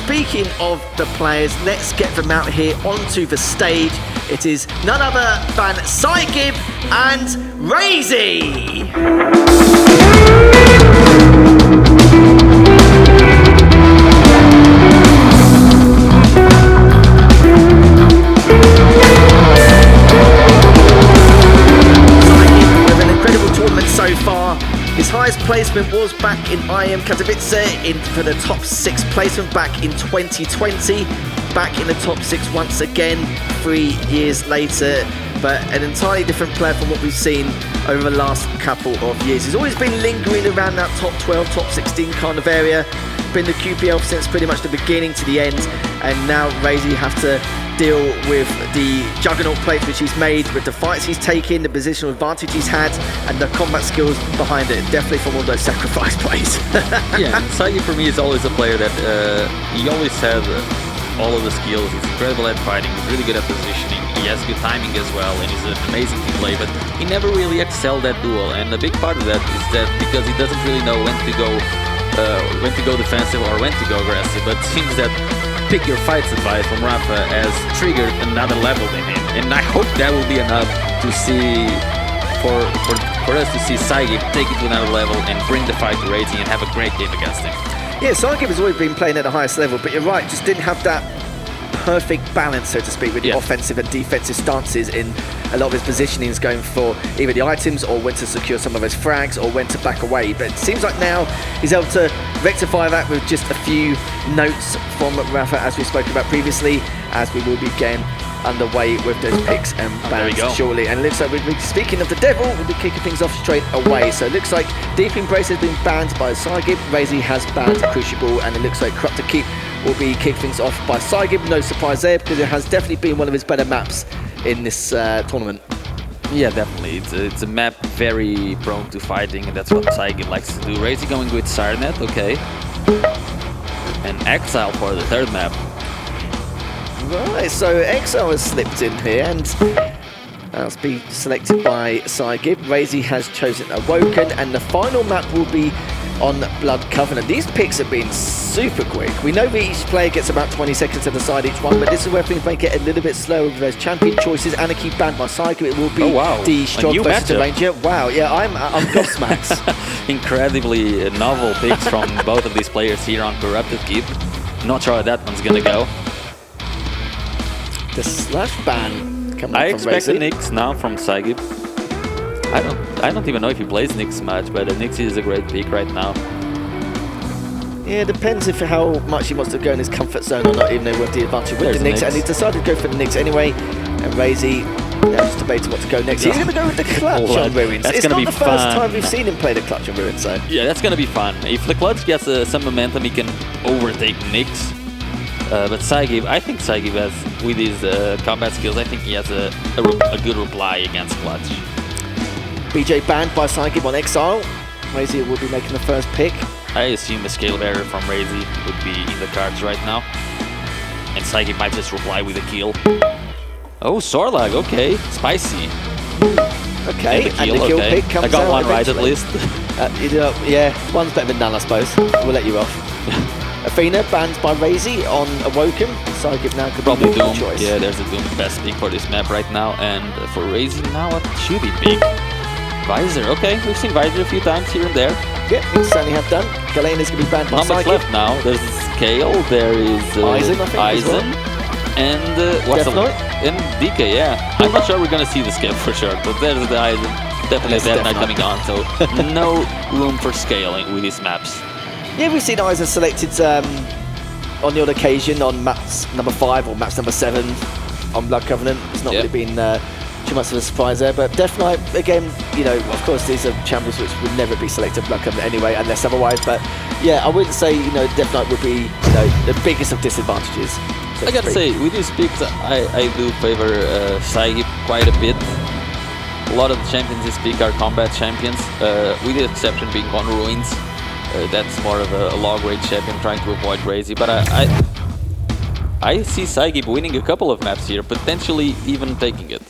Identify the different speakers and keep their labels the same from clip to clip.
Speaker 1: speaking of the players, let's get them out here onto the stage. It is none other than PSYGIB and RAISY. With an incredible tournament so far. His highest placement was back in IM Katowice for the top 6 placement back in 2020. Back in the top 6 once again 3 years later, but an entirely different player from what we've seen over the last couple of years. He's always been lingering around that top 12, top 16 kind of area. Been the QPL since pretty much the beginning to the end, and now RAISY have to deal with the juggernaut plays which he's made, with the fights he's taken, the positional advantage he's had, and the combat skills behind it. Definitely from all those sacrifice plays.
Speaker 2: Yeah, PSYGIB for me is always a player that he always has all of the skills. He's incredible at fighting, he's really good at positioning, he has good timing as well, and he's an amazing team player, but he never really excelled at duel, and a big part of that is that because he doesn't really know when to go defensive or when to go aggressive, but it seems that pick your fights advice from Rafa has triggered another level in him, and I hope that will be enough to see for us to see PSYGIB take it to another level and bring the fight to RAISY and have a great game against him.
Speaker 1: Yeah, PSYGIB has always been playing at the highest level, but you're right, just didn't have that perfect balance, so to speak, with the offensive and defensive stances in a lot of his positionings, going for either the items or when to secure some of his frags or when to back away. But it seems like now he's able to rectify that with just a few notes from Rafa, as we spoke about previously, as we will be getting underway with those picks and bans shortly. And it looks like we'll be, speaking of the devil, we'll be kicking things off straight away. So it looks like Deep Embrace has been banned by PSYGIB, RAISY has banned Crucible, and it looks like Corrupted Keep will be kicking things off by PSYGIB. No surprise there, because it has definitely been one of his better maps in this tournament.
Speaker 2: Yeah, definitely. It's a map very prone to fighting, and that's what PSYGIB likes to do. RAISY going with Sarnath, okay. And Exile for the third map.
Speaker 1: Right, so Exile has slipped in here, and that's been selected by PSYGIB. RAISY has chosen Awoken, and the final map will be on Blood Covenant. These picks have been super quick. We know that each player gets about 20 seconds to decide each one, but this is where things may get a little bit slower with those champion choices. Anarchy banned by PSYGIB. It will be the Strong versus the Ranger. Wow, yeah, I'm gobsmacked.
Speaker 2: Incredibly novel picks from both of these players here on Corrupted Keep. Not sure how that one's gonna go.
Speaker 1: The slash ban coming
Speaker 2: I
Speaker 1: from
Speaker 2: expect
Speaker 1: RAISY.
Speaker 2: a Nyx now from PSYGIB. I don't even know if he plays Nyx much, but Nyx is a great pick right now.
Speaker 1: Yeah, it depends if how much he wants to go in his comfort zone or not, even though with the advantage with the Nyx. And he decided to go for the Nyx anyway. And RAISY now just debating what to go next. He's going to go with the clutch on Ruins.
Speaker 2: That's
Speaker 1: it's
Speaker 2: gonna
Speaker 1: not
Speaker 2: be
Speaker 1: the first
Speaker 2: fun.
Speaker 1: time we've seen him play the clutch on Ruins, so.
Speaker 2: Yeah, that's going to be fun. If the clutch gets some momentum, he can overtake Nyx. But PSYGIB, I think PSYGIB has, with his combat skills, I think he has a good reply against clutch.
Speaker 1: BJ banned by PSYGIB on Exile. RAISY will be making the first pick.
Speaker 2: I assume a scale barrier from RAISY would be in the cards right now. And PSYGIB might just reply with a kill. Oh, Sorlag, okay. Spicy.
Speaker 1: Okay, and the kill pick comes out.
Speaker 2: I got one right
Speaker 1: eventually.
Speaker 2: at least.
Speaker 1: Yeah, one's better than none, I suppose. We'll let you off. Athena banned by RAISY on Awoken. PSYGIB now could
Speaker 2: Probably
Speaker 1: be
Speaker 2: Doom.
Speaker 1: choice.
Speaker 2: Yeah, there's a Doom best pick for this map right now. And for RAISY now, what should he pick? Visor, okay. We've seen Visor a few times here and there.
Speaker 1: Yeah, we certainly have done. Galen is going to be banned by
Speaker 2: Not much
Speaker 1: PSYGIB.
Speaker 2: left now. There's Scale, there is
Speaker 1: Eisen, I think, as well.
Speaker 2: and what's the and DK, yeah. I'm not sure we're going to see the Scale for sure, but there's the Eisen. Definitely Death Knight coming on, so no room for scaling with these maps.
Speaker 1: Yeah, we've seen Eisen selected on the odd occasion on maps number 5 or maps number 7 on Blood Covenant. It's not really been too much of a surprise there, but Death Knight, again, you know, of course these are champions which would never be selected Blood Covenant anyway, unless otherwise, but yeah, I wouldn't say, you know, Death Knight would be, you know, the biggest of disadvantages. So
Speaker 2: I gotta say, with these picks, I do favor PSYGIB quite a bit. A lot of the champions this pick are combat champions, with the exception being on Ruins. That's more of a low-grade champion trying to avoid RAISY, but I see PSYGIB winning a couple of maps here, potentially even taking it.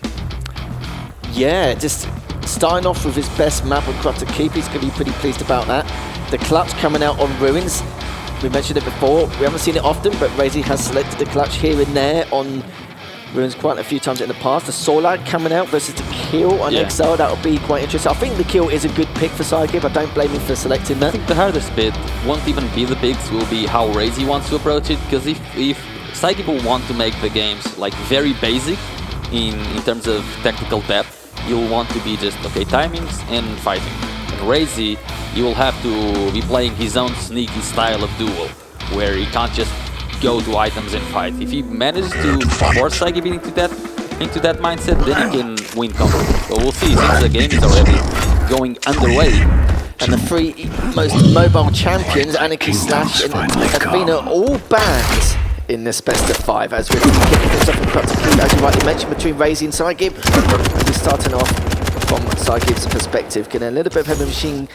Speaker 1: Yeah, just starting off with his best map on Corrupted Keep, he's going to be pretty pleased about that. The clutch coming out on Ruins. we mentioned it before, we haven't seen it often, but RAISY has selected the clutch here and there on Ruins quite a few times in the past. The Solar coming out versus the kill on Exile, that'll be quite interesting. I think the kill is a good pick for PSYGIB. I don't blame him for selecting that.
Speaker 2: I think the hardest bit won't even be the picks, will be how RAISY wants to approach it, because if PSYGIB will want to make the games like very basic in terms of technical depth, you'll want to be just, okay, timings and fighting. And RAISY, you will have to be playing his own sneaky style of duel, where he can't just go to items and fight. If he manages to force PSYGIB into that mindset, then he can win comfortably. So we'll see, since the game is already going underway.
Speaker 1: And the three most mobile champions, Anarchy, Slash, and Athena, all banned in this best of 5, as we're kicking things off in front of, as you rightly mentioned, between RAISY and PSYGIB. We're starting off from PSYGIB's perspective, getting a little bit of heavy machine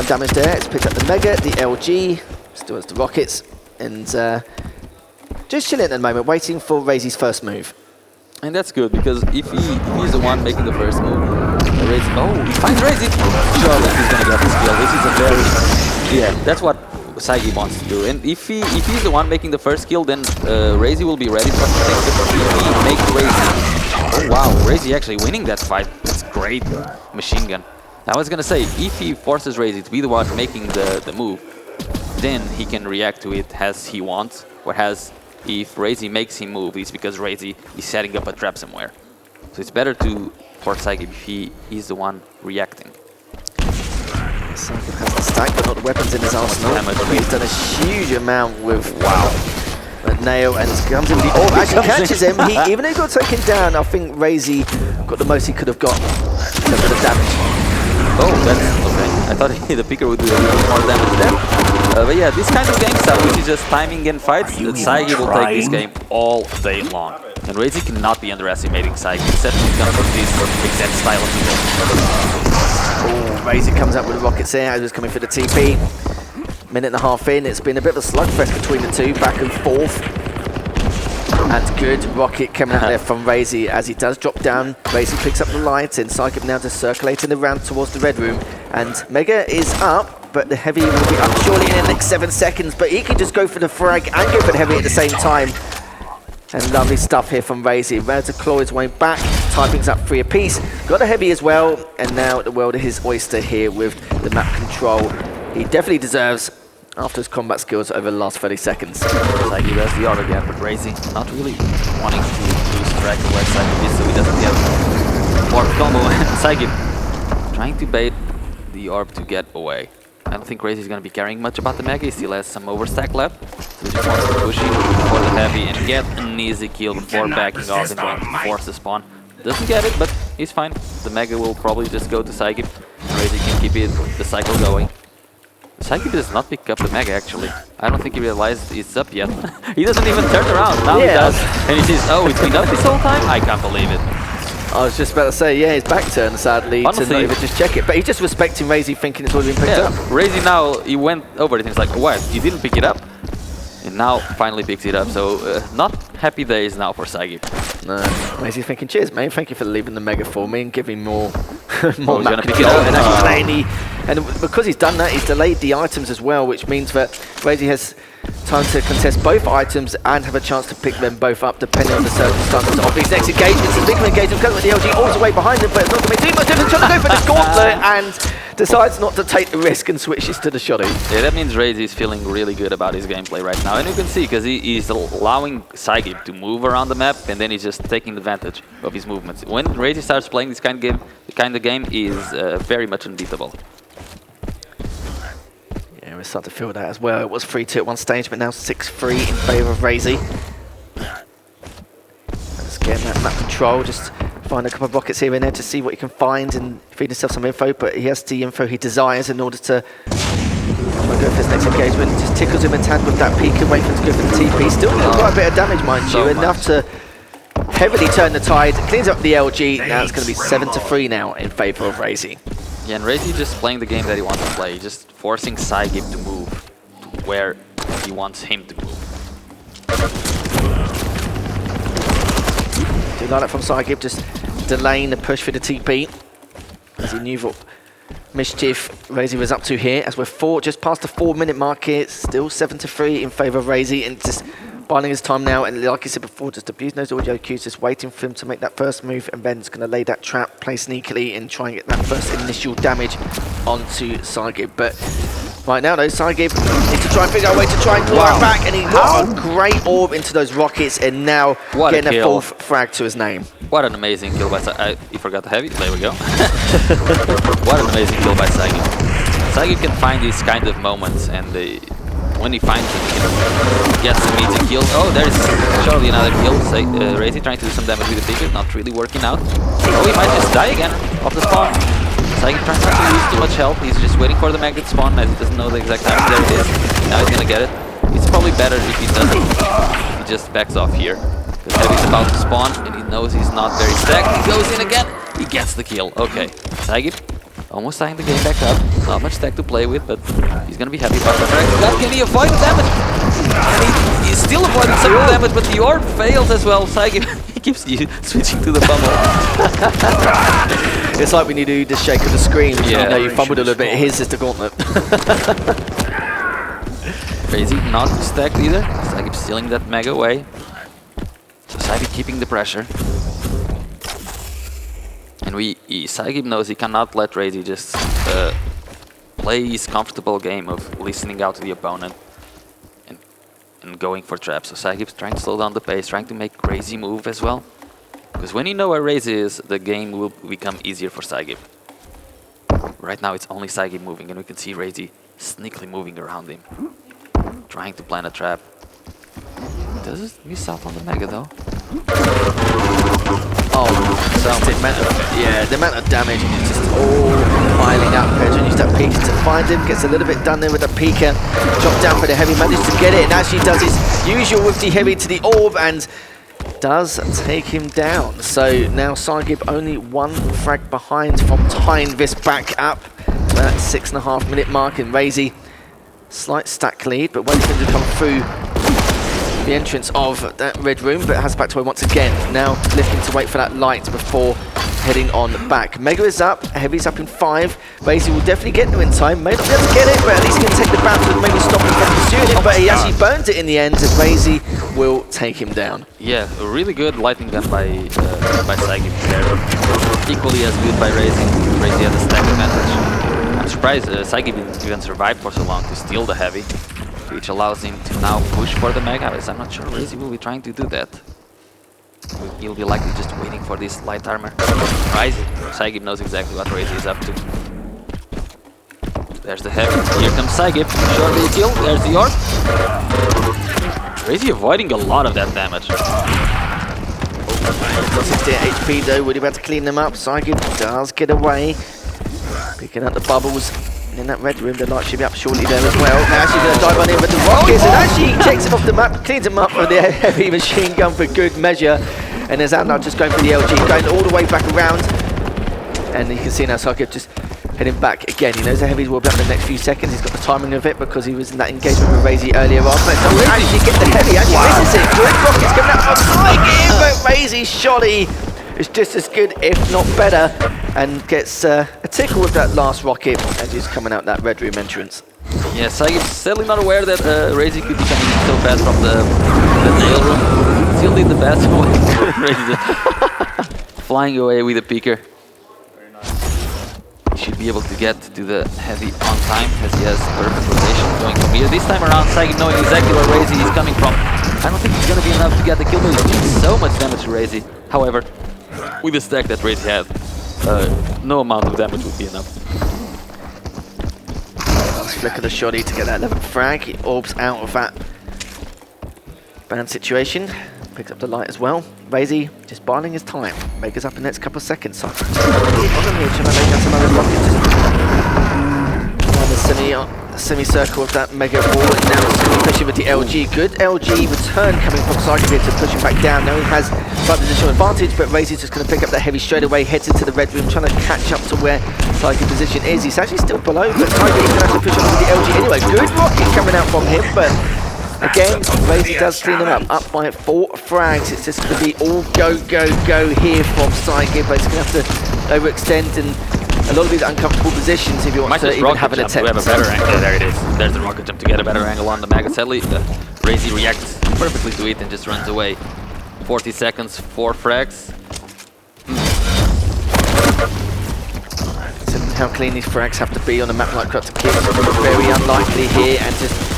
Speaker 1: damage there. It's picked up the Mega, the LG, still has the rockets, and just chilling at the moment, waiting for RAISY's first move.
Speaker 2: And that's good, because if he's the one making the first move, RAISY, oh, he finds RAISY! Surely he's gonna get this kill. This is a very, yeah, that's what PSYGIB wants to do. And if he's the one making the first kill, then RAISY will be ready for the thing. But if he makes RAISY, oh wow, RAISY actually winning that fight. That's great machine gun. I was gonna say, if he forces RAISY to be the one making the move, then he can react to it as he wants. Whereas if RAISY makes him move, it's because RAISY is setting up a trap somewhere. So it's better for PSYGIB if he is the one reacting.
Speaker 1: PSYGIB has the stack, but not the weapons in his arsenal. He's done a huge amount with Nail, and comes in. Oh, actually catches him. Even though he got taken down, I think RAISY got the most he could have got in terms of damage.
Speaker 2: Oh, that's okay. I thought the picker would do a little more damage there. But yeah, this kind of game stuff, which is just timing and fights, PSYGIB will take this game all day long. And RAISY cannot be underestimating PSYGIB, except when it comes to this exact style of duel.
Speaker 1: Oh, RAISY comes up with the rockets there, as was coming for the TP. Minute and a half in, it's been a bit of a slugfest between the two, back and forth. And good rocket coming out there from RAISY as he does drop down. RAISY picks up the light, and PSYGIB now just circulating around towards the red room. And Mega is up, but the heavy will be up surely in the next 7 seconds. But he can just go for the frag and go for the heavy at the same time. And lovely stuff here from RAISY. Ready to claw his way back. Typing's up 3 apiece. Got a heavy as well. And now the world is his oyster here with the map control. He definitely deserves after his combat skills over the last 30 seconds.
Speaker 2: PSYGIB has the orb again, but RAISY not really wanting to lose track of where PSYGIB is, so he doesn't get orb combo. And PSYGIB trying to bait the orb to get away. I don't think RAISY is going to be caring much about the Mega. He still has some overstack left, so he just wants to push him for the heavy and get an easy kill before backing off and going to force the spawn. Doesn't get it, but he's fine. The Mega will probably just go to PSYGIB. RAISY can keep the cycle going. PSYGIB does not pick up the Mega, actually. I don't think he realized it's up yet. He doesn't even turn around. Now he does. And he says, oh, it's been up this whole time? I can't believe it.
Speaker 1: I was just about to say, yeah, his back turn, sadly, honestly, to not even just check it. But he's just respecting RAISY, thinking it's already been picked up.
Speaker 2: RAISY now, he went over it and he's like, what, you didn't pick it up? And now finally picks it up. So not happy days now for PSYGIB.
Speaker 1: No, RAISY thinking, cheers, mate. Thank you for leaving the Mega for me and giving more
Speaker 2: more
Speaker 1: map
Speaker 2: pick it up.
Speaker 1: And actually and because he's done that, he's delayed the items as well, which means that RAISY has time to contest both items and have a chance to pick them both up depending on the circumstances of these next engagements. The big engagement comes with the LG all the way behind him, but it's not going to be too much difference. Trying to go for the gauntlet and decides not to take the risk and switches to the shoddy.
Speaker 2: Yeah, that means RAISY is feeling really good about his gameplay right now. And you can see, because he's allowing PSYGIB to move around the map, and then he's just taking advantage of his movements. When RAISY starts playing this kind of game, the kind of game is very much unbeatable.
Speaker 1: Yeah, we're starting to feel that as well. It was 3-2 at one stage, but now 6-3 in favour of RAISY. Let's get that map control, just find a couple of rockets here and there to see what he can find and feed himself some info, but he has the info he desires in order to go for his next engagement. Just tickles him in hand with that peek and wait for him to go for the TP. Still doing quite a bit of damage, mind you, enough to heavily turn the tide. Cleans up the LG. Now it's going to be 7-3 now in favour of RAISY.
Speaker 2: Yeah, and RAISY just playing the game that he wants to play, just forcing PSYGIB to move to where he wants him to move.
Speaker 1: Do you like that from PSYGIB, just delaying the push for the TP, as he knew what mischief RAISY was up to here, as we're just past the 4-minute mark here. Still 7-3 in favour of RAISY, and just biding his time now. And like I said before, just abusing those audio cues, just waiting for him to make that first move, and then just going to lay that trap, play sneakily, and try and get that first initial damage onto PSYGIB. But right now, though, PSYGIB needs to try and figure out a way to try and claw it back, and he got a great orb into those rockets, and now getting a 4th frag to his name.
Speaker 2: What an amazing kill by PSYGIB. You forgot the heavy? There we go. What an amazing kill by PSYGIB. PSYGIB can find these kind of moments, and when he finds them, he gets to meet the kill. Oh, there's surely another kill. RAISY trying to do some damage with the picker, not really working out. Oh, he might just die again off the spawn. PSYGIB trying not to lose too much health. He's just waiting for the magnet spawn, as he doesn't know the exact time. There it is. Now he's gonna get it. It's probably better if he doesn't. He just backs off here. Because Heavy's about to spawn, and he knows he's not very stacked. He goes in again. He gets the kill. Okay, PSYGIB almost tying the game back up. Not much stack to play with, but he's gonna be happy about the frag. Can he avoid the damage? And he's still avoiding some damage, but the orb fails as well. PSYGIB, he keeps switching to the bubble.
Speaker 1: It's like when you do the shake of the screen. Yeah. You know, you fumbled a little bit. Here's just the gauntlet.
Speaker 2: RAISY not stacked either. PSYGIB stealing that mega away. So PSYGIB keeping the pressure. And PSYGIB knows he cannot let RAISY just play his comfortable game of listening out to the opponent and going for traps. So PSYGIB's trying to slow down the pace, trying to make RAISY move as well. Because when you know where RAISY is, the game will become easier for PSYGIB. Right now it's only PSYGIB moving, and we can see RAISY sneakily moving around him, trying to plant a trap. Does it miss out on the mega though?
Speaker 1: Oh, the amount of damage is just all piling up. Pedro used that peek to find him, gets a little bit done there with a peeker. Drop down for the heavy, managed to get it, and actually does his usual with the heavy to the orb, and does take him down. So now PSYGIB only 1 frag behind from tying this back up to that 6.5-minute mark, and RAISY slight stack lead, but waiting for him to come through the entrance of that red room, but has back to away once again. Now lifting to wait for that light before heading on back. Mega is up, Heavy's up in 5. RAISY will definitely get there in time. May not be able to get it, but at least he can take the bounce and maybe stop him from pursuing it. But he actually burns it in the end, as RAISY will take him down. Yeah,
Speaker 2: a really good lightning gun by PSYGIB there. Equally as good by RAISY. RAISY has a stack advantage. I'm surprised PSYGIB even survived for so long to steal the heavy, which allows him to now push for the mega. I'm not sure RAISY will be trying to do that. He'll be likely just waiting for this light armor. PSYGIB knows exactly what RAISY is up to. There's the heavy. Here comes PSYGIB. Surely a kill. There's the orb. RAISY avoiding a lot of that damage.
Speaker 1: 68 HP though. Would he be able to clean them up? PSYGIB does get away. Picking up the bubbles. In that red room, the light should be up shortly there as well. Now actually going to dive on in with the rockets, and actually takes him off the map, cleans him up with the heavy machine gun for good measure. And there's Sarnath just going for the LG, going all the way back around. And you can see now PSYGIB just heading back again. He knows the heavies will be up in the next few seconds. He's got the timing of it because he was in that engagement with RAISY earlier on. But don't actually get the heavy, actually misses it. Good rockets coming out from PSYGIB, but RAISY's shoddy is just as good, if not better, and gets a tickle with that last rocket as he's coming out that red room entrance.
Speaker 2: Yeah, PSYGIB's sadly not aware that RAISY could be coming in so bad from the nail room. Still did the best one. RAISY just flying away with a peeker. He should be able to get to the heavy on time, as he has perfect rotation going from here. This time around, PSYGIB knowing exactly where RAISY is coming from. I don't think it's going to be enough to get the kill, but he's doing so much damage to RAISY. However, with the stack that RAISY had, no amount of damage would be enough.
Speaker 1: Last flick of the shoddy to get that 11th frag. He orbs out of that ban situation. Picks up the light as well. RAISY just biding his time. Mega's up in the next couple of seconds. So the semicircle of that mega ball, and now it's going to be pushing with the LG. Good LG return coming from PSYGIB here to push him back down. Now he has slight positional advantage, but RAISY's just going to pick up that heavy straight away, heads into the red room, trying to catch up to where PSYGIB's position is. He's actually still below, but PSYGIB is going to have to push on with the LG anyway. Good rocket coming out from him, but again, RAISY does clean him up by 4 frags. It's just going to be all go, go, go here from PSYGIB, but it's going to have to overextend and a lot of these uncomfortable positions if you want to even have an attempt.
Speaker 2: We have a better angle. There it is. There's the rocket jump to get a better angle on the Mega. Sadly, RAISY reacts perfectly to it and just runs away. 40 seconds, 4 frags.
Speaker 1: So how clean these frags have to be on a map like Crux Keep. Very unlikely here, and just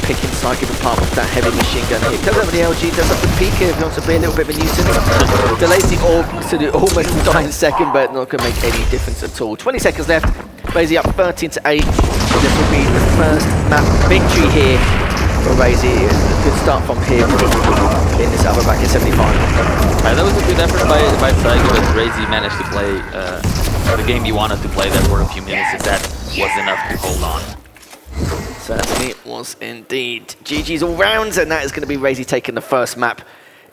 Speaker 1: picking PSYGIB apart with that heavy machine gun here. Does have the LG, does have the peak here if he wants to be a little bit of a nuisance. Delays the orb to almost die in second, but not going to make any difference at all. 20 seconds left. RAISY up 13 to 8. This will be the first map victory here for RAISY. A good start from him in this upper bracket semi-final.
Speaker 2: That was a good effort by PSYGIB, but RAISY managed to play the game he wanted to play there for a few minutes, and that was enough to hold on.
Speaker 1: Certainly it was indeed. GG's all rounds, and that is going to be RAISY taking the first map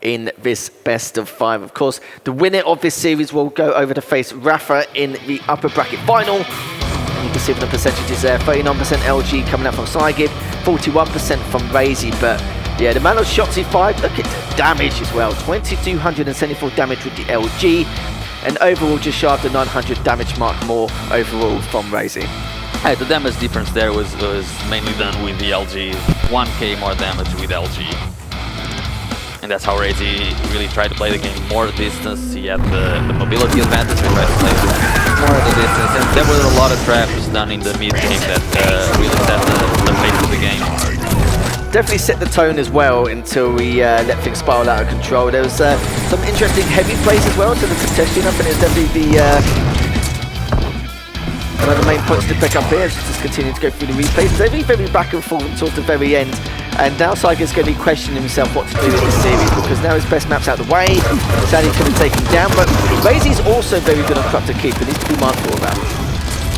Speaker 1: in this best of 5. Of course, the winner of this series will go over to face Rafa in the upper bracket final. And you can see the percentages there, 39% LG coming out from PSYGIB, 41% from RAISY. But yeah, the amount of shots he fired, look at the damage as well. 2,274 damage with the LG, and overall just shy of the 900 damage mark more overall from RAISY.
Speaker 2: The damage difference there was mainly done with the LG. 1k more damage with LG. And that's how RAISY really tried to play the game. More distance, he had the mobility advantage, we tried to play more of the distance. And there were a lot of traps done in the mid game that really set the pace of the game.
Speaker 1: Definitely set the tone as well until we let things spiral out of control. There was some interesting heavy plays as well to the contesting up, and it's definitely one of the main points to pick up here is just continue to go through the replays. Very, very back and forth until the very end. And now PSYGIB's going to be questioning himself what to do in this series, because now his best map's out of the way. Sadly couldn't take him down, but RAISY's also very good on Crux Keep, and needs to be mindful of that.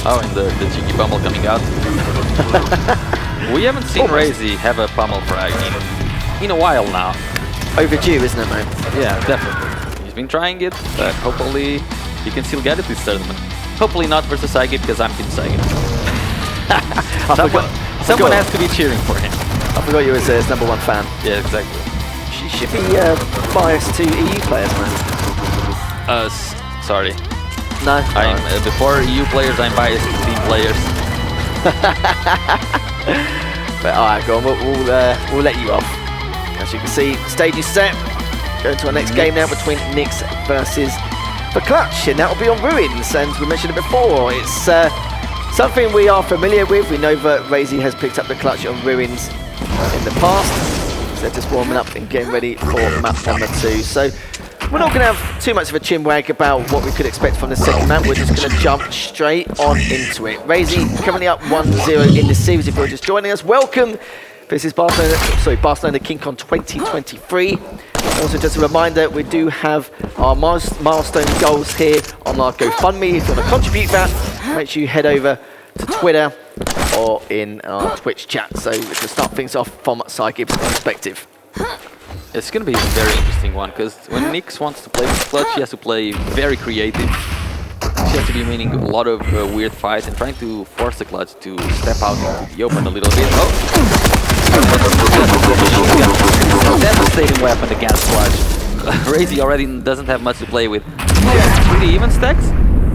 Speaker 2: Oh, and the cheeky pummel coming out. We haven't seen RAISY have a pummel frag in a while now. Overdue,
Speaker 1: isn't it, man?
Speaker 2: Yeah, definitely. He's been trying it, but hopefully he can still get it this tournament. Hopefully not versus PSYGIB, because I'm Team PSYGIB. Someone has to be cheering for him.
Speaker 1: I forgot you was his #1 fan.
Speaker 2: Yeah, exactly.
Speaker 1: She should be biased to EU players, man.
Speaker 2: Sorry.
Speaker 1: No.
Speaker 2: I'm before EU players, I'm biased to team players.
Speaker 1: But alright, go on. We'll let you off. As you can see, stage is set. Going to our next game now between Nyx versus the Clutch, and that will be on Ruins. And we mentioned it before. It's something we are familiar with. We know that RAISY has picked up the Clutch on Ruins in the past. So they're just warming up and getting ready for map number 2. So we're not going to have too much of a chinwag about what we could expect from the second map. We're just going to jump straight on into it. RAISY currently up 1-0 in the series. If you're just joining us, welcome. This is Barcelona KeenCon 2023. Also, just a reminder, we do have our milestone goals here on our GoFundMe. If you want to contribute that, make sure you head over to Twitter or in our Twitch chat. So we can start things off from PSYGIB's perspective.
Speaker 2: It's going to be a very interesting one, because when Nyx wants to play with Clutch, he has to play very creative. She has to be winning a lot of weird fights and trying to force the Clutch to step out into the open a little bit. Oh! Devastating weapon against Clutch. RAISY already doesn't have much to play with. Pretty even stacks.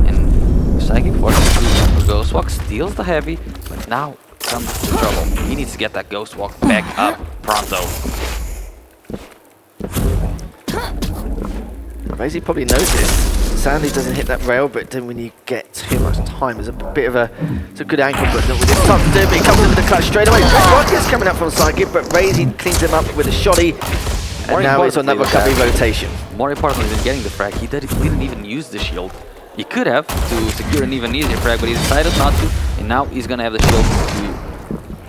Speaker 2: And PSYGIB forces to Ghost Walk, steals the heavy, but now comes the trouble. He needs to get that Ghost Walk back up pronto.
Speaker 1: RAISY probably knows this. Sadly doesn't hit that rail, but then when you get too much time, there's a bit of a good angle, but not with this time to do it. But he comes in with the Clutch straight away. Rocket's coming up from PSYGIB, but RAISY cleans him up with a shoddy, and now it's on that recovery rotation.
Speaker 2: More importantly than getting the frag, he didn't even use the shield. He could have to secure an even easier frag, but he decided not to, and now he's gonna have the shield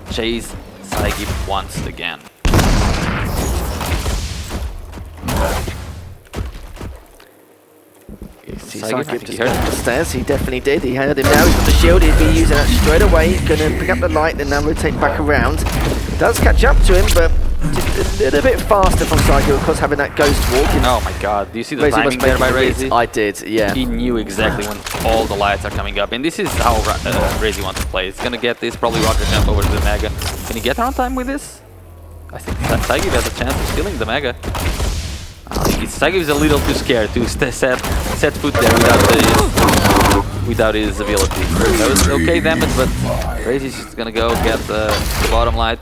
Speaker 2: to chase PSYGIB once again.
Speaker 1: PSYGIB just went up the stairs. He definitely did. He had him now. He's got the shield. He'd be using that straight away. Going to pick up the light and now rotate back around. Does catch up to him, but just a little bit faster from PSYGIB, of course, having that Ghost Walk.
Speaker 2: Oh my god. Do you see the timing there by RAISY?
Speaker 1: I did, yeah.
Speaker 2: He knew exactly when all the lights are coming up. And this is how RAISY wants to play. He's going to get this, probably rocket jump over to the Mega. Can he get there on time with this? I think PSYGIB has a chance of stealing the Mega. PSYGIB is a little too scared to set foot there without without his ability. That was okay damage, but RAISY's just gonna go get the bottom light,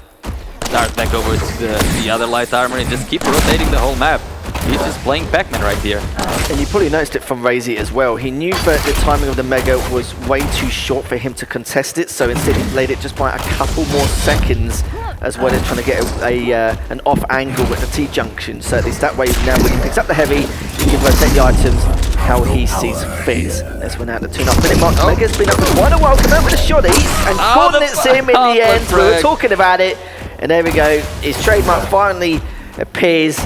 Speaker 2: start back over to the other light armor, and just keep rotating the whole map. He's just playing Pac-Man right here.
Speaker 1: And you probably noticed it from RAISY as well. He knew that the timing of the Mega was way too short for him to contest it, so instead he played it just by a couple more seconds, as well as trying to get an off angle at the T-junction. So at least that way, now when he picks up the heavy, he can rotate the items how he sees fit. Let's win out the 2.5 minute mark. Mega's been up for quite a while, come out with a shoddy, and coordinates him in the end. We were talking about it, and there we go. His trademark finally appears.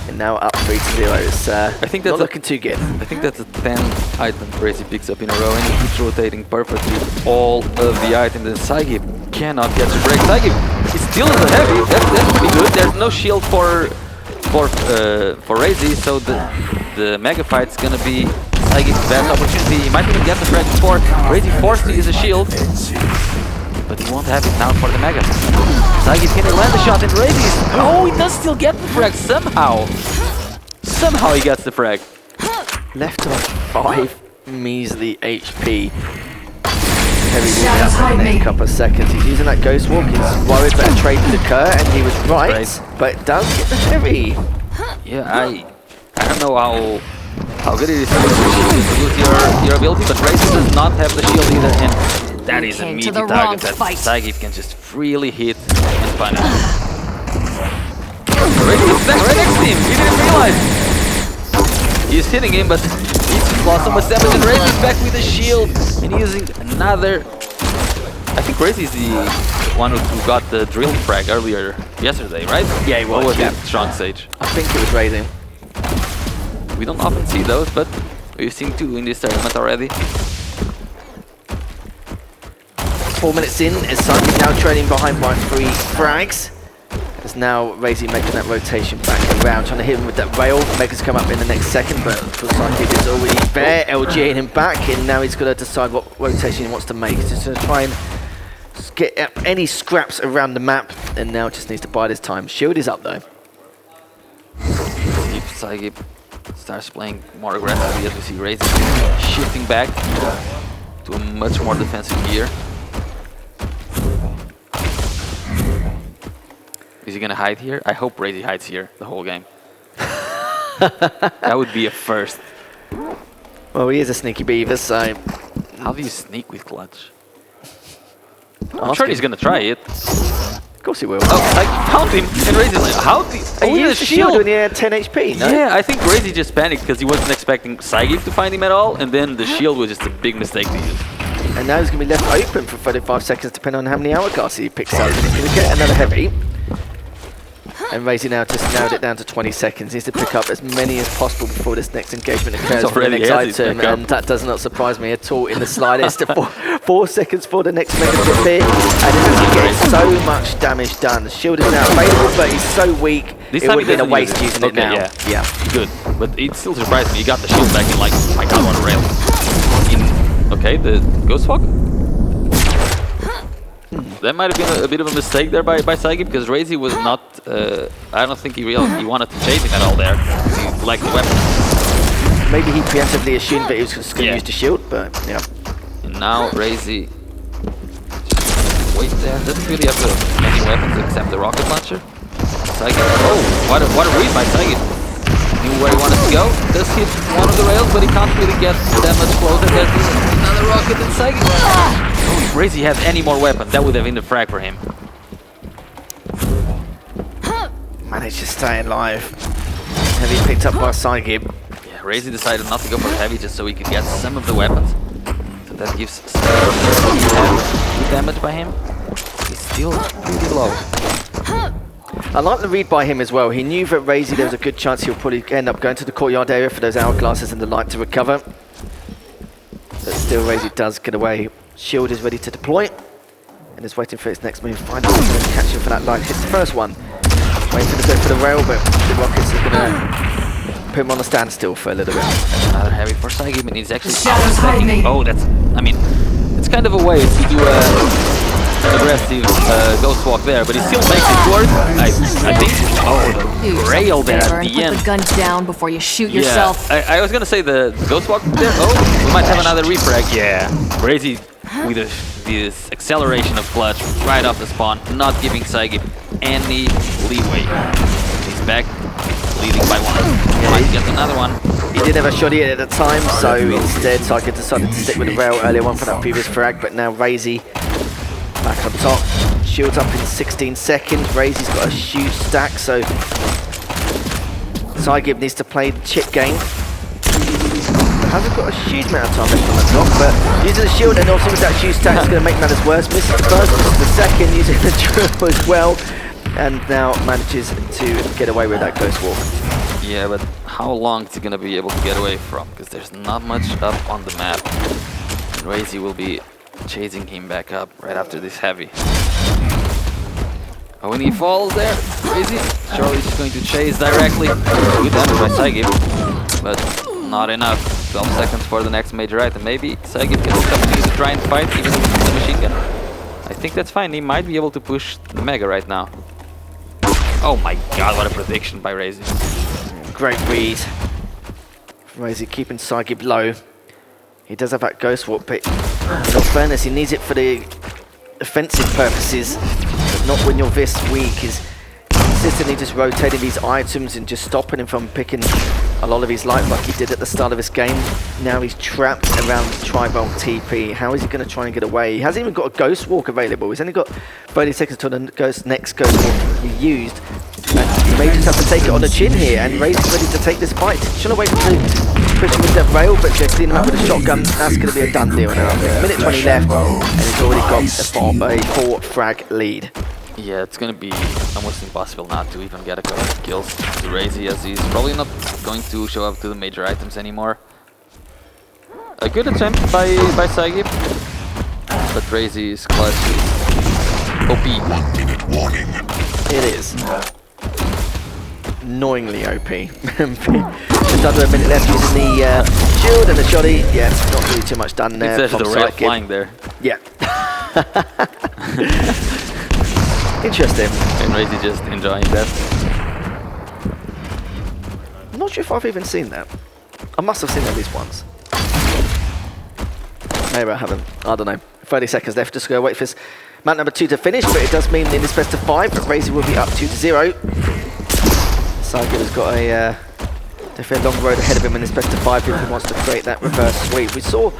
Speaker 1: And now up 3-0. I think that's not looking too good.
Speaker 2: I think that's a 10th item RAISY picks up in a row, and he keeps rotating perfectly all of the items. And PSYGIB cannot get to break. PSYGIB is still in the heavy. That's pretty good. There's no shield for RAISY, so the mega fight's gonna be PSYGIB's best opportunity. He might even get the frag before RAISY forced to use a shield. But he won't have it now for the Mega. PSYGIB can land the shot and RAISY. Oh, he does still get the frag somehow. Somehow he gets the frag.
Speaker 1: Left on 5 measly HP. Heavy will up in the next couple of seconds. He's using that Ghost Walk. He's worried that a trade could occur, and he was right. But it does get the heavy.
Speaker 2: Yeah, I don't know how good it is to use your ability, but RAISY does not have the shield either. And that is a meaty target that PSYGIB can just freely hit and punish. RAISY is back right next to him, he didn't realize. He's hitting him, but he's lost so much damage, and RAISY is back with a shield and using another. I think RAISY is the one who got the drill frag earlier yesterday, right?
Speaker 1: Yeah, he was.
Speaker 2: Or was it Strong Sage?
Speaker 1: I think it was RAISY.
Speaker 2: We don't often see those, but we've seen 2 in this tournament already.
Speaker 1: 4 minutes in, as PSYGIB now trailing behind by 3 frags. As now RAISY making that rotation back around, trying to hit him with that rail. Mega's come up in the next second, but PSYGIB is already there, LGing him back, and now he's got to decide what rotation he wants to make. He's just going to try and get any scraps around the map, and now just needs to bide his time. Shield is up though.
Speaker 2: If PSYGIB starts playing more aggressively, as we see RAISY shifting back to a much more defensive gear. Is he gonna hide here? I hope RAISY hides here the whole game. That would be a first.
Speaker 1: Well, he is a sneaky beaver, so...
Speaker 2: How do you sneak with clutch? I'm sure he's gonna try it.
Speaker 1: Of course he will.
Speaker 2: Oh, I found him, and RAISY's like, how do you...
Speaker 1: Oh, he used the shield when he had 10 HP, no?
Speaker 2: Yeah, I think RAISY just panicked because he wasn't expecting PSYGIB to find him at all, and then the shield was just a big mistake to use.
Speaker 1: And now he's going to be left open for 35 seconds, depending on how many hourglasses he picks up. He's going to get another heavy. And RAISY now just narrowed it down to 20 seconds. He needs to pick up as many as possible before this next engagement occurs for the next item. And that does not surprise me at all in the slightest. 4 seconds for the next mega to appear. And he's getting so much damage done. The shield is now available, but he's so weak. It would have been a waste using it now.
Speaker 2: Yeah, good. But it still surprised me. He got the shield back in like, oh my god, what a rail. Okay, the Ghost Walk. That might have been a bit of a mistake there by PSYGIB, because RAISY was not, I don't think he wanted to chase him at all there, because he liked the weapon.
Speaker 1: Maybe he preemptively assumed that he was just going to use the shield, but yeah.
Speaker 2: And now RAISY wait there, doesn't really have many weapons except the rocket launcher. PSYGIB, oh, what a read by PSYGIB. Knew where he wanted to go, does hit one of the rails, but he can't really get that much closer. There's another rocket and PSYGIB. Oh, if RAISY had any more weapons, that would have been the frag for him.
Speaker 1: Managed to stay alive. Heavy picked up by PSYGIB.
Speaker 2: Yeah, RAISY decided not to go for heavy just so he could get some of the weapons. So that gives some damage by him. He's still pretty low.
Speaker 1: I like the read by him as well. He knew that RAISY, there was a good chance he'll probably end up going to the courtyard area for those hourglasses and the light to recover. But still, RAISY does get away. Shield is ready to deploy and is waiting for its next move. Finally, going to catch him for that light. Hits the first one. Waiting to go for the rail, but the rockets are going to put him on a standstill for a little bit.
Speaker 2: Another heavy for PSYGIB, and he's actually out. Oh, that's, I mean, it's kind of a way to do a aggressive ghost walk there, but he still makes it work. I think. Oh, the rail there at the end.
Speaker 3: Put the gun down before you shoot yourself.
Speaker 2: I was gonna say the ghost walk there. Oh, we might have another refrag. Yeah, RAISY with this acceleration of clutch right off the spawn, not giving PSYGIB any leeway. He's back, leading by one. Might get another one.
Speaker 1: He did have a shoddy at the time, so instead PSYGIB decided to stick with the rail earlier on for that previous frag, but now RAISY back on top. Shields up in 16 seconds. RAISY's got a huge stack, so PSYGIB needs to play the chip game. Hasn't got a huge amount of time left on the clock, but using the shield and also with that huge stack is going to make matters worse. Misses the first, misses the second, using the drill as well, and now manages to get away with that ghost walk.
Speaker 2: Yeah, but how long is he going to be able to get away from? Because there's not much up on the map. RAISY will be chasing him back up right after this heavy. Oh, when he falls there, RAISY surely just going to chase directly. Good damage by PSYGIB, but not enough. 12 seconds for the next major item. Maybe PSYGIB can continue to try and fight even with the machine gun. I think that's fine. He might be able to push the Mega right now. Oh my god, what a prediction by RAISY.
Speaker 1: Great read. RAISY keeping PSYGIB low. He does have that ghost walk, but in all fairness, he needs it for the offensive purposes, but not when you're this weak. He's consistently just rotating these items and just stopping him from picking a lot of his life like he did at the start of this game. Now he's trapped around Tribal TP. How is he going to try and get away? He hasn't even got a ghost walk available. He's only got 30 seconds till the next ghost walk be used. And he may just have to take it on the chin here, and RAISY's ready to take this fight. He's trying to wait to push him with that rail, but they're cleaning him up with a shotgun. That's going to be a done deal now. Minute 20 left, and he's already got a 4 frag lead.
Speaker 2: Yeah, it's going to be almost impossible not to even get a couple of kills to RAISY, as he's probably not going to show up to the major items anymore. A good attempt by PSYGIB, but RAISY's clutch is OP.
Speaker 4: 1 minute warning.
Speaker 1: It is. Annoyingly OP. Just under a minute left using the shield and the shoddy. Yeah, not really too much done there.
Speaker 2: It's the rail flying there.
Speaker 1: Yeah. Interesting.
Speaker 2: And RAISY just enjoying that.
Speaker 1: I'm not sure if I've even seen that. I must have seen it at least once. Maybe I haven't. I don't know. 30 seconds left. Just go wait for this map number 2 to finish, but it does mean in this best of 5 that RAISY will be up 2-0. PSYGIB has got a definitely long road ahead of him in this best of 5 if he wants to create that reverse sweep. We saw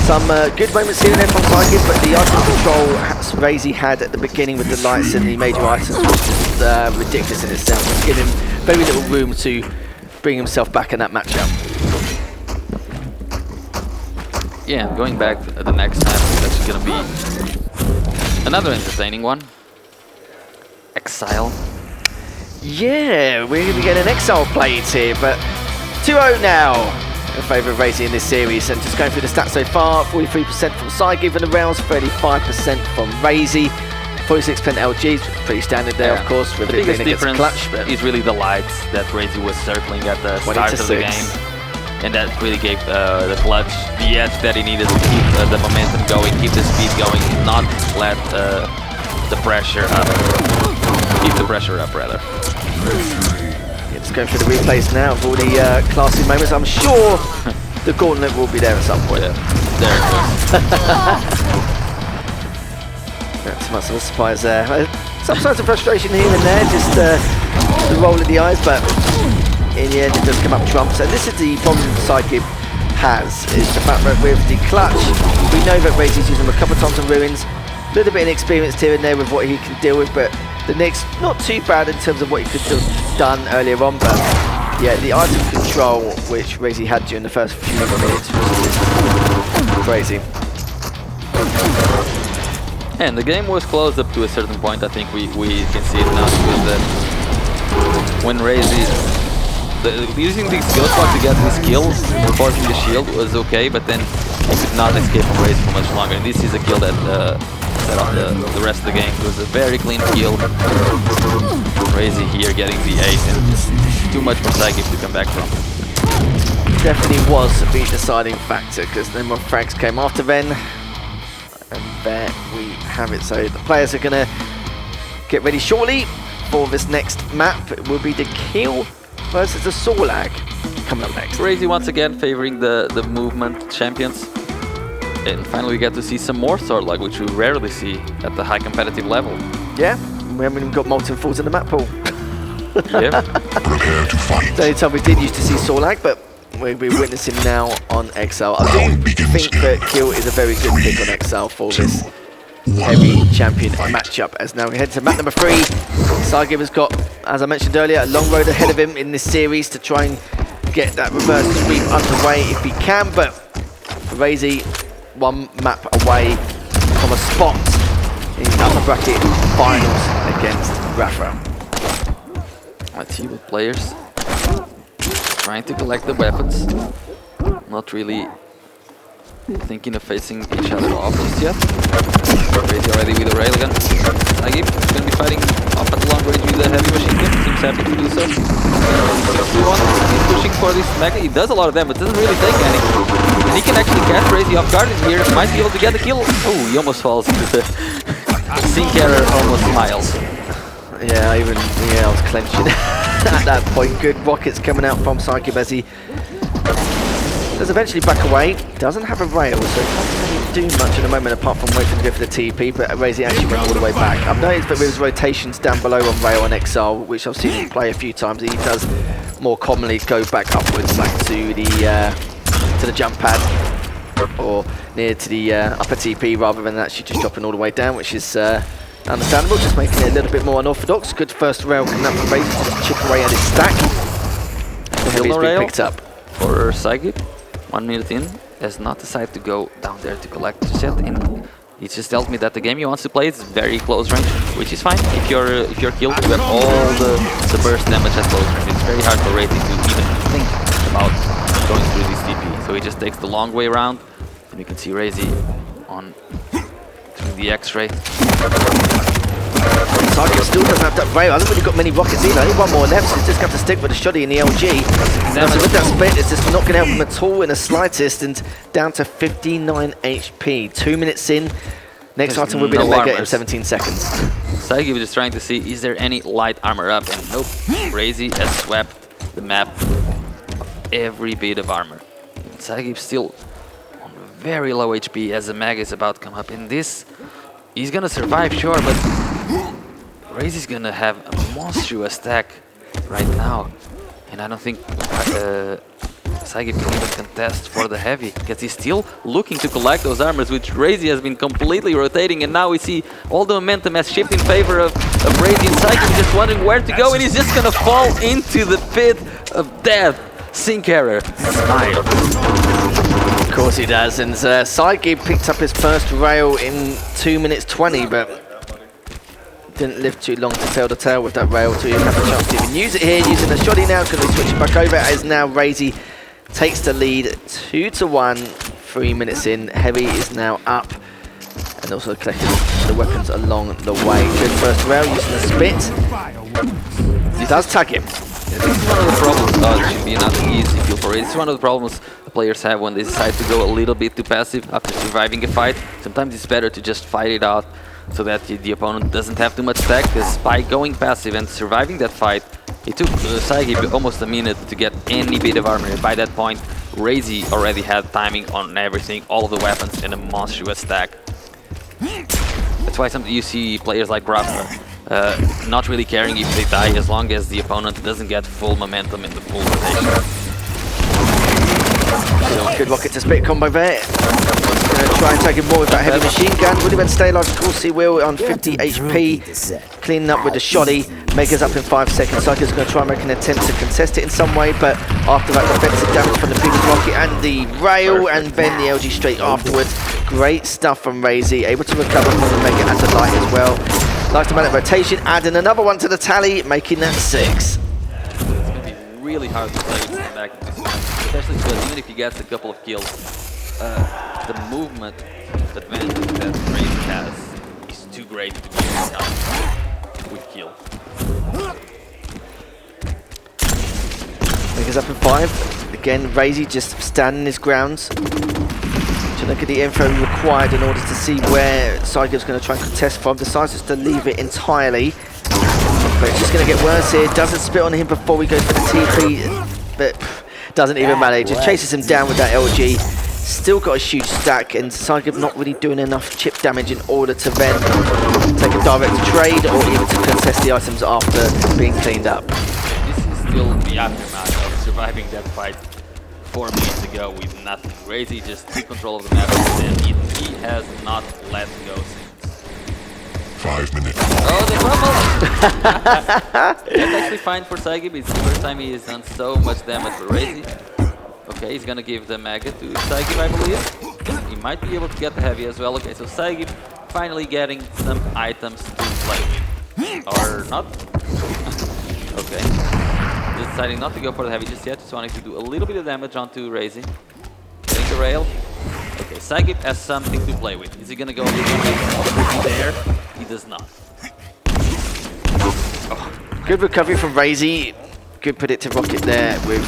Speaker 1: some good moments here and there from PSYGIB, but the item control RAISY had at the beginning with the lights and the major items was just ridiculous in itself. It's giving him very little room to bring himself back in that matchup.
Speaker 2: Yeah, going back to the next map is actually going to be another entertaining one. Exile.
Speaker 1: Yeah, we're going to get an Exile played here, but 2-0 now in favour of RAISY in this series. And just going through the stats so far, 43% from PSYGIB in the rounds, 35% from RAISY, 46% LG, pretty standard there, of course, with
Speaker 2: the
Speaker 1: it
Speaker 2: biggest
Speaker 1: being against
Speaker 2: difference
Speaker 1: Clutch.
Speaker 2: is really the lights that RAISY was circling at the start of the game. And that really gave the Clutch the edge that he needed to keep the momentum going, keep the speed going, not let the pressure up. Keep the pressure up, rather.
Speaker 1: It's going through the replays now of all the classy moments. I'm sure the gauntlet will be there at some point.
Speaker 2: Yeah, there it goes.
Speaker 1: That's much of a surprise there. Some signs of frustration here and there, just the roll of the eyes, but in the end it does come up trumps. And this is the problem PSYGIB has, is the fact that with the Clutch, we know that RAISY's using them a couple of times on Ruins, a little bit inexperienced here and there with what he can deal with, but the Knicks not too bad in terms of what he could have done earlier on, but yeah, the item control which RAISY had during the first few minutes was crazy.
Speaker 2: And the game was closed up to a certain point. I think we can see it now with that when RAISY using the skill spot to get his kills, forcing the shield was okay, but then he could not escape from RAISY for much longer. And this is a kill that set off the rest of the game. It was a very clean kill. RAISY here getting the ace, and just too much for PSYGIB to come back from.
Speaker 1: Definitely was the deciding factor, because then when frags came after then, And there we have it. So the players are going to get ready shortly for this next map. It will be the Kill versus the Sorlag coming up next.
Speaker 2: RAISY once again favoring the movement champions. And finally we get to see some more Sorlag, which we rarely see at the high competitive level.
Speaker 1: Yeah, we haven't even got Molten Falls in the map pool.
Speaker 2: Yeah.
Speaker 1: The only time we did used to see Sorlag, but we're witnessing now on Exile. I do think that Kill is a very good pick on Exile for this heavy champion matchup. As now we head to map number 3. PSYGIB has got, as I mentioned earlier, a long road ahead of him in this series to try and get that reverse sweep underway if he can, but RAISY 1 map away from a spot in the upper bracket finals against Rafa.
Speaker 2: A team of players trying to collect the weapons, not really thinking of facing each other off just yet. RAISY already with a railgun. PSYGIB is going to be fighting up at long range with a heavy machine gun. Seems happy to do so. He's pushing for this mega. He does a lot of damage, doesn't really take any. And he can actually catch RAISY off guard in here. Might be able to get the kill. Oh, he almost falls into the sync error, almost smiles.
Speaker 1: Yeah, I was clenching at that point. Good rockets coming out from PSYGIB as he does eventually back away. Doesn't have a rail, so can't really do much in a moment apart from waiting to go for the TP, but RAISY actually went all the way back. I've noticed that with his rotations down below on rail and Exile, which I've seen him play a few times, he does more commonly go back upwards, back to the jump pad, or near to the upper TP rather than actually just dropping all the way down, which is understandable, just making it a little bit more unorthodox. Good first rail coming up from RAISY to just chip away at his stack. The heavy's been picked up.
Speaker 2: For PSYGIB, 1 minute in, has not decided to go down there to collect the set, and he just tells me that the game he wants to play is very close range, which is fine. If you're killed, you have all the burst damage at close range. It's very hard for RAISY to even think about going through this TP, so he just takes the long way around, and you can see RAISY on the X-ray.
Speaker 1: PSYGIB still doesn't have that rail. Hasn't really got many rockets either. Only 1 more left, so he's just got to stick with the shoddy in the LG. Now, so with that split, it's just not going to help him at all in the slightest, and down to 59 HP. 2 minutes in. Next item will be the Mega in 17 seconds.
Speaker 2: PSYGIB is trying to see, is there any light armor up? And nope, RAISY has swept the map of every bit of armor. PSYGIB still on very low HP as the Mega is about to come up. In this, he's gonna survive, sure, but RAISY's gonna have a monstrous stack right now. And I don't think PSYGIB can even contest for the heavy, because he's still looking to collect those armors, which RAISY has been completely rotating, and now we see all the momentum has shifted in favor of RAISY, and PSYGIB just wondering where to go, and he's just gonna fall into the pit of death. Sync error. Smile.
Speaker 1: Of course he does, and PSYGIB picked up his first rail in 2 minutes 20, but didn't live too long to tell the tale with that rail, so you have a chance to even use it here. Using the shoddy now, going to be switching back over as now RAISY takes the lead 2-1, 3 minutes in. Heavy is now up, and also collecting the weapons along the way. Good first rail using the spit. He does tag him.
Speaker 2: This is one of the problems. It should be another easy kill for it. It's one of the problems the players have when they decide to go a little bit too passive after surviving a fight. Sometimes it's better to just fight it out so that the opponent doesn't have too much stack, because by going passive and surviving that fight, it took PSYGIB almost a minute to get any bit of armor. By that point, RAISY already had timing on everything, all of the weapons, and a monstrous stack. That's why you see players like Rafa not really caring if they die, as long as the opponent doesn't get full momentum in the full rotation.
Speaker 1: Good rocket to spit combo there. Going to try and take him more with that heavy machine gun. Would have been stay alive, of course he will, on 50 HP. Cleaning up with the shoddy. Mega's up in 5 seconds. PSYGIB's going to try and make an attempt to contest it in some way, but after that defensive damage from the previous rocket and the rail, and then the LG straight afterwards. Great stuff from RAISY, able to recover from the Mega and the light as well. Nice amount of rotation, adding another one to the tally, making that 6.
Speaker 2: It's going to be really hard to play from back to this match, especially because even if he gets a couple of kills, the movement advantage that RAISY has is too great to be with kill.
Speaker 1: Mega's up in 5. Again, RAISY just standing his grounds. To look at the info required in order to see where PSYGIB's going to try and contest from. Decides just to leave it entirely. But it's just going to get worse here. Doesn't spit on him before we go for the TP. But doesn't even matter. He just chases him down with that LG. Still got a huge stack, and PSYGIB not really doing enough chip damage in order to then take a direct trade or even to contest the items after being cleaned up.
Speaker 2: This is still the aftermath of surviving that fight 4 minutes ago with nothing. RAISY just took control of the map, and he has not let go since.
Speaker 4: 5 minutes.
Speaker 2: Oh, the bubble! That's actually fine for PSYGIB. It's the first time he has done so much damage for RAISY. Okay, he's gonna give the Mega to PSYGIB, I believe. He might be able to get the Heavy as well. Okay, so PSYGIB finally getting some items to play with. Or not. Okay. Just deciding not to go for the Heavy just yet. Just wanting to do a little bit of damage onto RAISY. Getting the rail. Okay, PSYGIB has something to play with. Is he gonna go with the there? He does not. Oh.
Speaker 1: Good recovery from RAISY. Good predictive rocket there with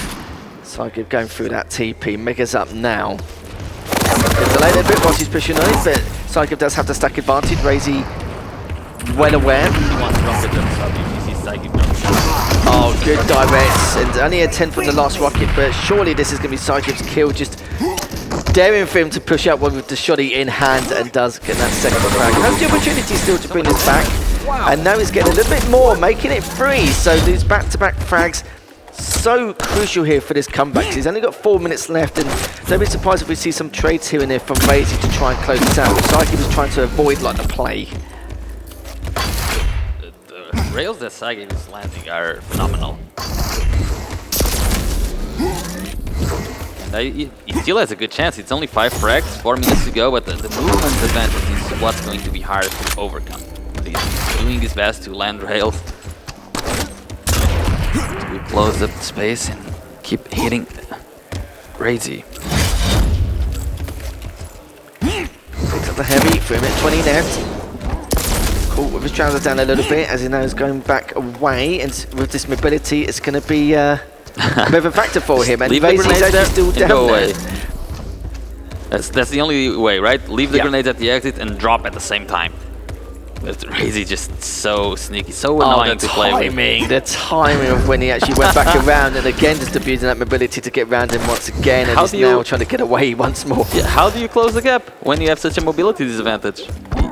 Speaker 1: PSYGIB going through that TP. Mega's up now. They've delayed a bit whilst he's pushing on it, but PSYGIB does have the stack advantage. RAISY well aware.
Speaker 2: He wants rocket jumps up if he sees PSYGIB jumps.
Speaker 1: Oh, good directs, and only a 10 from the last rocket, but surely this is going to be PSYGIB's kill. Just daring for him to push out one with the shotty in hand, and does get that second frag. Has the opportunity still to bring this back, and now he's getting a little bit more, making it 3. So these back-to-back frags so crucial here for this comeback. He's only got 4 minutes left, and don't be surprised if we see some trades here and there from RAISY to try and close this out. PSYGIB is trying to avoid like the plague.
Speaker 2: The rails that PSYGIB is landing are phenomenal. And he still has a good chance. It's only 5 frags, 4 minutes to go, but the movement advantage is what's going to be hard to overcome. He's doing his best to land rails, to close up the space and keep hitting RAISY.
Speaker 1: Picks up the Heavy, 3 minutes 20 left. Cool, with his trousers down a little bit as he now is going back away, and with this mobility it's going to be a bit of a factor for him, and RAISY's actually still down
Speaker 2: go
Speaker 1: there.
Speaker 2: away. That's the only way, right? Leave the grenades at the exit and drop at the same time. But RAISY just so sneaky, so annoying to play with.
Speaker 1: The timing of when he actually went back around, and again just abusing that mobility to get around him once again, and he's now trying to get away once more.
Speaker 2: Yeah, how do you close the gap when you have such a mobility disadvantage?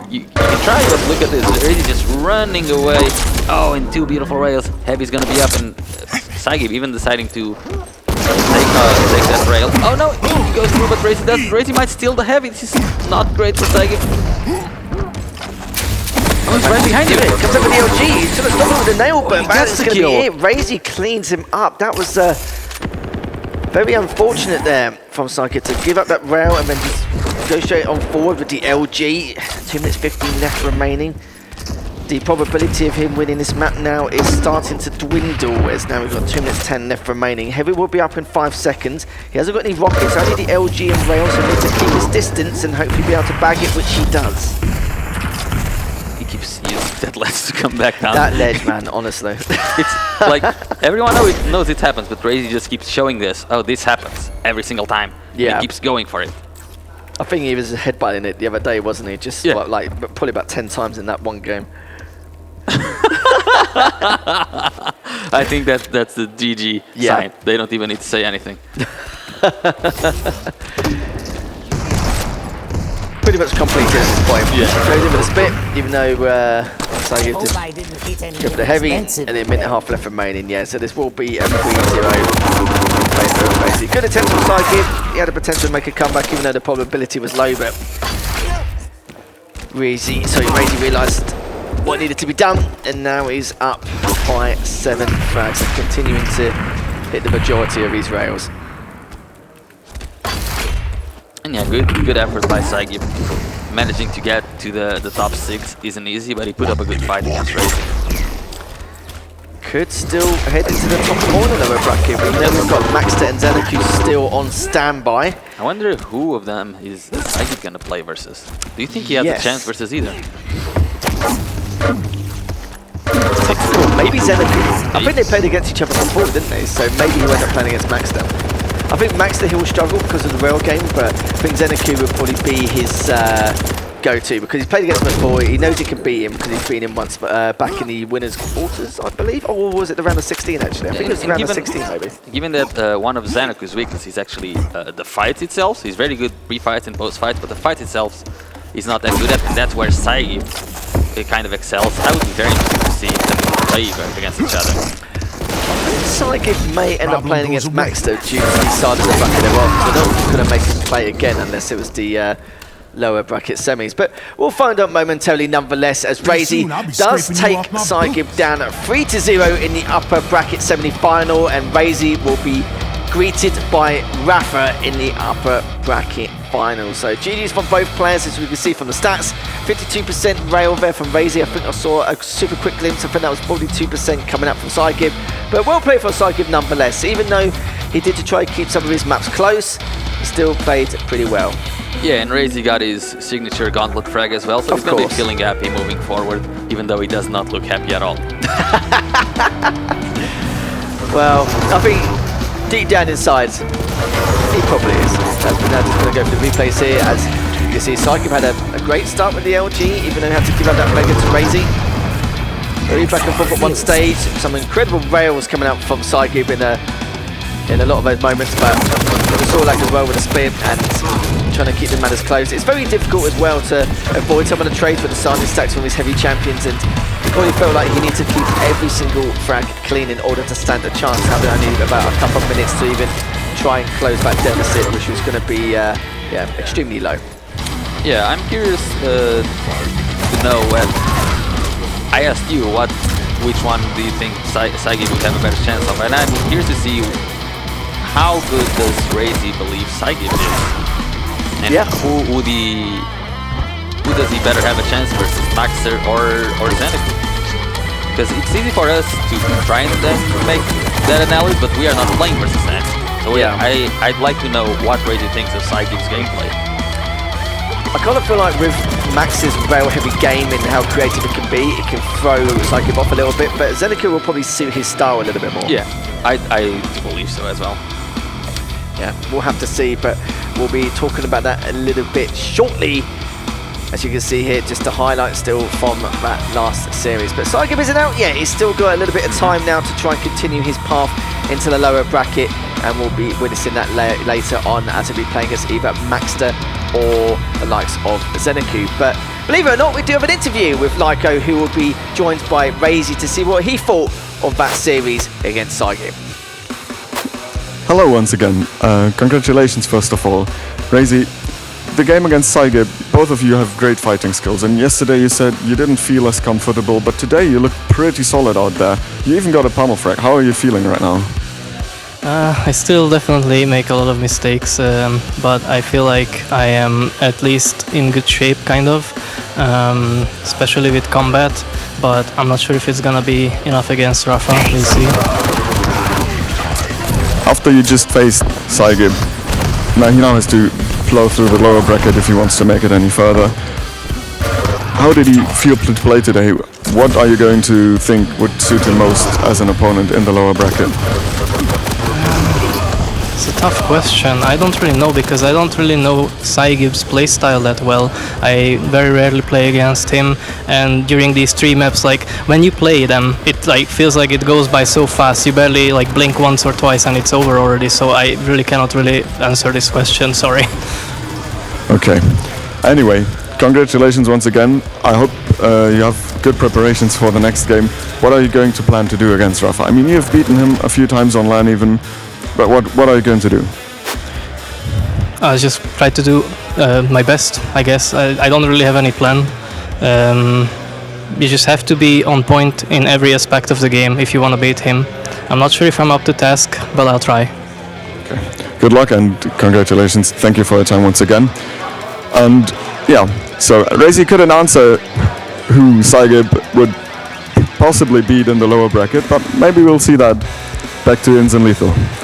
Speaker 2: You can try, but look at this. RAISY just running away. Oh, and 2 beautiful rails. Heavy's gonna be up, and PSYGIB even deciding to take that rail. Oh no, he goes through, but RAISY doesn't. RAISY might steal the Heavy. This is not great for PSYGIB. Oh, he's right behind you.
Speaker 1: Comes up with the LG. He's trying to stop him with the nail, but that's going to be it. RAISY cleans him up. That was very unfortunate there from PSYGIB to give up that rail and then just go straight on forward with the LG. 2 minutes 15 left remaining. The probability of him winning this map now is starting to dwindle, as now we've got 2 minutes 10 left remaining. Heavy will be up in 5 seconds. He hasn't got any rockets, only the LG and rails, so he needs to keep his distance and hopefully be able to bag it, which he does.
Speaker 2: He keeps using that ledge to come back down.
Speaker 1: That ledge, man, honestly.
Speaker 2: It's like, everyone knows it happens, but RAISY just keeps showing this. Oh, this happens every single time.
Speaker 1: Yeah.
Speaker 2: He keeps going for it.
Speaker 1: I think he was headbutting it the other day, wasn't he? Just like probably about 10 times in that one game.
Speaker 2: I think that's the GG sign. They don't even need to say anything.
Speaker 1: Pretty much completed at this point. Yeah. Goes in with a spit, even though PSYGIB just go for the Heavy, and then a minute and a half left remaining. Yeah, so this will be a 3-0. Good attempt from PSYGIB. He had the potential to make a comeback, even though the probability was low, but RAISY realised what needed to be done, and now he's up by 7 frags, continuing to hit the majority of his rails.
Speaker 2: And yeah, good effort by PSYGIB. Managing to get to the top 6 isn't easy, but he put up a good fight against RAISY.
Speaker 1: Could still head into the top corner though of bracket. We've got Maxter and Zenek still on standby.
Speaker 2: I wonder who of them is PSYGIB gonna play versus. Do you think he has a chance versus either?
Speaker 1: Maybe Zenek. I think they played against each other before, didn't they? So maybe he went up playing against Maxter. I think Maxter he will struggle because of the rail game, but I think Zeneku would probably be his go-to because he's played against him before. He knows he can beat him because he's beaten him once back in the winners' quarters, I believe. Or was it the round of 16 actually? I think it was the round of 16 maybe.
Speaker 2: Given that one of Zeneku's weaknesses is actually the fight itself, he's very good pre-fights and post-fights, but the fight itself is not that good at, and that's where PSYGIB kind of excels. I would be very interested to see them play against each other.
Speaker 1: PSYGIB may end up playing against Maxter due to the side of the bracket they're on, because they're not going to make him play again unless it was the lower bracket semis. But we'll find out momentarily nonetheless, as RAISY does take PSYGIB down 3-0 in the upper bracket semi-final, and RAISY will be greeted by Rafa in the upper bracket final. So GG's from both players, as we can see from the stats. 52% rail there from RAISY. I think I saw a super quick glimpse. I think that was 42% coming up from PSYGIB. But well played for PSYGIB nonetheless. Even though he did to try to keep some of his maps close, he still played pretty well.
Speaker 2: Yeah, and RAISY got his signature gauntlet frag as well, so he's going to be feeling happy moving forward, even though he does not look happy at all.
Speaker 1: Well, I think deep down inside, he probably is. As we're now just going to go for the replays here, as you can see, PSYGIB had a great start with the LG, even though he had to give up that Mega to RAISY. Very back and forth at one stage, some incredible rails coming out from PSYGIB in a lot of those moments, but we saw that as well with the spin and trying to keep the matters close. It's very difficult as well to avoid some of the trades with the Sarnath stacks from his heavy champions, and he probably felt like he needs to keep every single frag clean in order to stand a chance, having only about a couple of minutes to even try and close that deficit, which was going to be extremely low.
Speaker 2: Yeah, I'm curious to know when I asked you which one do you think PSYGIB would have a better chance of, and I'm curious to see how good does RAISY believe PSYGIB is, and who does he better have a chance versus, Maxter or Zeneku? Because it's easy for us to try and make that analysis, but we are not playing versus Zeneku. So yeah, I'd like to know what RAISY thinks of PSYGIB's gameplay.
Speaker 1: I kind of feel like with Max's rail-heavy game and how creative it can be, it can throw PSYGIB off a little bit, but Zeneku will probably suit his style a little bit more.
Speaker 2: Yeah, I believe so as well.
Speaker 1: Yeah, we'll have to see, but we'll be talking about that a little bit shortly. As you can see here, just a highlight still from that last series. But PSYGIB isn't out yet. He's still got a little bit of time now to try and continue his path into the lower bracket, and we'll be witnessing that later on as he'll be playing against either Maxter or the likes of Zeneku. But believe it or not, we do have an interview with Lyko, who will be joined by RAISY to see what he thought of that series against PSYGIB.
Speaker 5: Hello once again. Congratulations first of all. RAISY, the game against PSYGIB, both of you have great fighting skills, and yesterday you said you didn't feel as comfortable, but today you look pretty solid out there. You even got a pummel frag. How are you feeling right now?
Speaker 6: I still definitely make a lot of mistakes, but I feel like I am at least in good shape, kind of, especially with combat, but I'm not sure if it's gonna be enough against Rafa. We'll see.
Speaker 5: After you just faced PSYGIB, now he has to plow through the lower bracket if he wants to make it any further. How did he feel to play today? What are you going to think would suit him most as an opponent in the lower bracket?
Speaker 6: It's a tough question. I don't really know, because I don't really know PSYGIB's playstyle that well. I very rarely play against him, and during these 3 maps, like when you play them, it like feels like it goes by so fast. You barely like blink once or twice and it's over already. So I really cannot really answer this question. Sorry.
Speaker 5: Okay. Anyway, congratulations once again. I hope you have good preparations for the next game. What are you going to plan to do against Rafa? I mean, you've beaten him a few times on LAN even. But what are you going to do?
Speaker 6: I'll just try to do my best, I guess. I don't really have any plan. You just have to be on point in every aspect of the game if you want to beat him. I'm not sure if I'm up to task, but I'll try.
Speaker 5: Okay. Good luck and congratulations. Thank you for your time once again. And yeah, so RAISY couldn't answer who PSYGIB would possibly beat in the lower bracket, but maybe we'll see that. Back to Ins and Lethal.